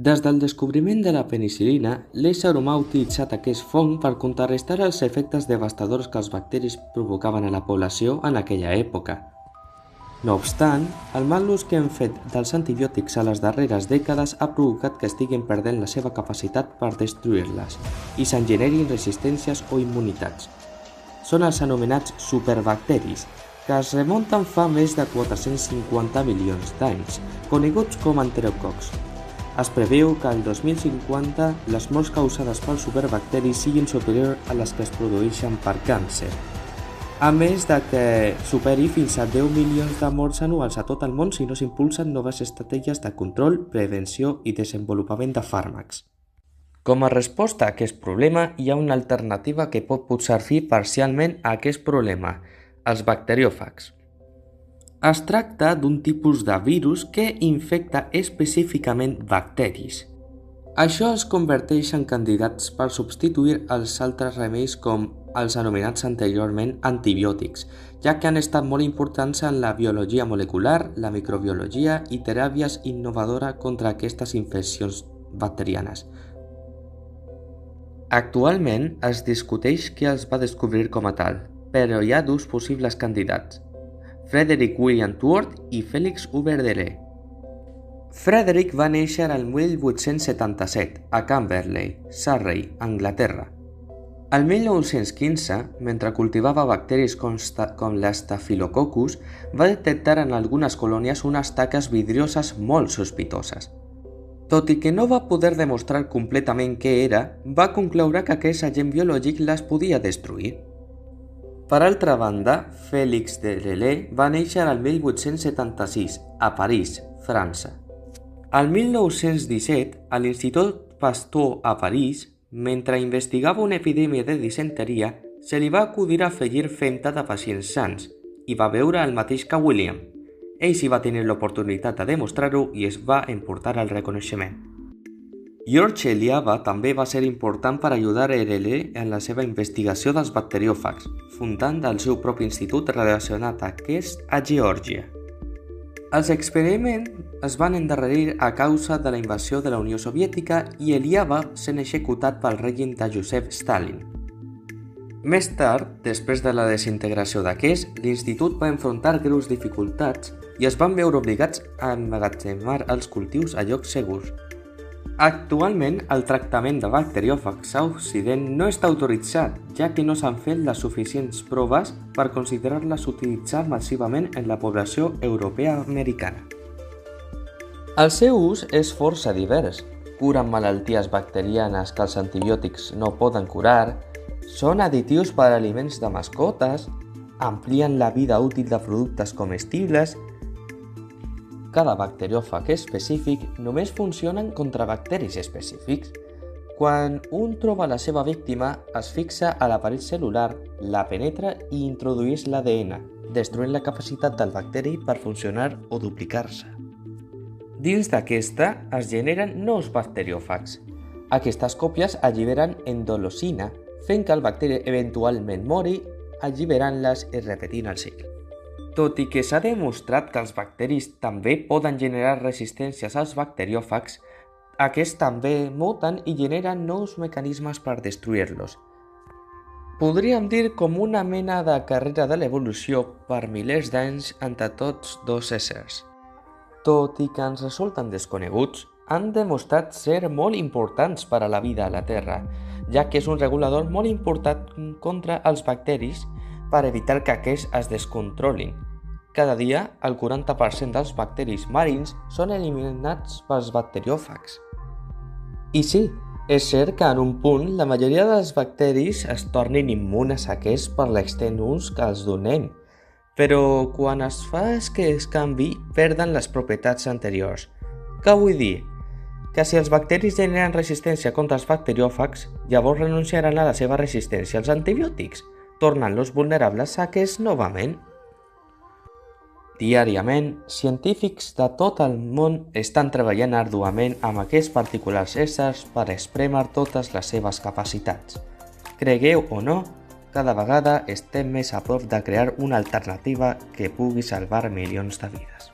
Des del descobriment de la penicil·lina, l'ésser humà ha utilitzat aquest fong per contrarrestar els efectes devastadors que els bacteris provocaven a la població en aquella època. No obstant, el mal ús que hem fet dels antibiòtics a les darreres dècades ha provocat que estiguin perdent la seva capacitat per destruir-les i se'n generin resistències o immunitats. Són els anomenats superbacteris, que es remunten fa més de 450 milions d'anys, coneguts com enterococs. Es preveu que al 2050 les morts causades pels superbacteris siguin superiors a les que es produeixen per càncer, a més de que superi fins a 10 milions de morts anuals a tot el món si no s'impulsen noves estratègies de control, prevenció i desenvolupament de fàrmacs. Com a resposta a aquest problema, hi ha una alternativa que pot posar fi parcialment a aquest problema, els bacteriòfags. Es tracta d'un tipus de virus que infecta específicament bacteris. Això els converteix en candidats per substituir els altres remeis com els anomenats anteriorment antibiòtics, ja que han estat molt importants en la biologia molecular, la microbiologia i teràpies innovadores contra aquestes infeccions bacterianes. Actualment es discuteix qui els va descobrir com a tal, però hi ha dos possibles candidats, Frederick William Twort i Félix Hubert-Delay. Frederick va néixer el 1877 a Camberley, Surrey, Anglaterra. El 1915, mentre cultivava bacteris com l'Staphylococcus, va detectar en algunes colònies unes taques vidrioses molt sospitoses. Tot i que no va poder demostrar completament què era, va concloure que aquest agent biològic les podia destruir. Per altra banda, Félix Delay va néixer el 1876 a París, França. El 1917, a l'Institut Pasteur a París, mentre investigava una epidèmia de disenteria, se li va acudir afegir femta de pacients sans i va veure el mateix que William. Ell sí va tenir l'oportunitat de demostrar-ho i es va emportar el reconeixement. George Eliava també va ser important per ajudar Delay en la seva investigació dels bacteriòfags, fundant el seu propi institut relacionat a aquest a Geòrgia. Els experiments es van endarrerir a causa de la invasió de la Unió Soviètica i Eliava sent executat pel règim de Joseph Stalin. Més tard, després de la desintegració d'aquest, l'institut va enfrontar greus dificultats i es van veure obligats a emmagatzemar els cultius a llocs segurs. Actualment, el tractament de bacteriòfags a Occident no està autoritzat, ja que no s'han fet les suficients proves per considerar-les utilitzar massivament en la població europea-americana. El seu ús és força divers. Curen malalties bacterianes que els antibiòtics no poden curar, són additius per a aliments de mascotes, amplien la vida útil de productes comestibles. Cada bacteriòfag específic només funcionen contra bacteris específics. Quan un troba la seva víctima, es fixa a la paret cel·lular, la penetra i introdueix l'ADN, destruint la capacitat del bacteri per funcionar o duplicar-se. Dins d'aquesta es generen nous bacteriòfags. Aquestes còpies alliberen endolocina, fent que el bacteri eventualment mori, alliberant-les i repetint el cicle. Tot i que s'ha demostrat que els bacteris també poden generar resistències als bacteriòfags, aquests també muten i generen nous mecanismes per destruir-los. Podríem dir com una mena de carrera de l'evolució per milers d'anys entre tots dos éssers. Tot i que ens resulten desconeguts, han demostrat ser molt importants per a la vida a la Terra, ja que és un regulador molt important contra els bacteris per evitar que aquests es descontrolin. Cada dia, el 40% dels bacteris marins són eliminats pels bacteriòfags. I sí, és cert que en un punt la majoria dels bacteris es tornin immunes a aquests per l'extens ús que els donem, però quan es fa aquest canvi perden les propietats anteriors. Què vull dir? Que si els bacteris generen resistència contra els bacteriòfags, llavors renunciaran a la seva resistència als antibiòtics, tornant-los vulnerables a aquests novament. Diàriament, científics de tot el món estan treballant arduament amb aquests particulars éssers per esprémer totes les seves capacitats. Cregueu o no, cada vegada estem més a prop de crear una alternativa que pugui salvar milions de vides.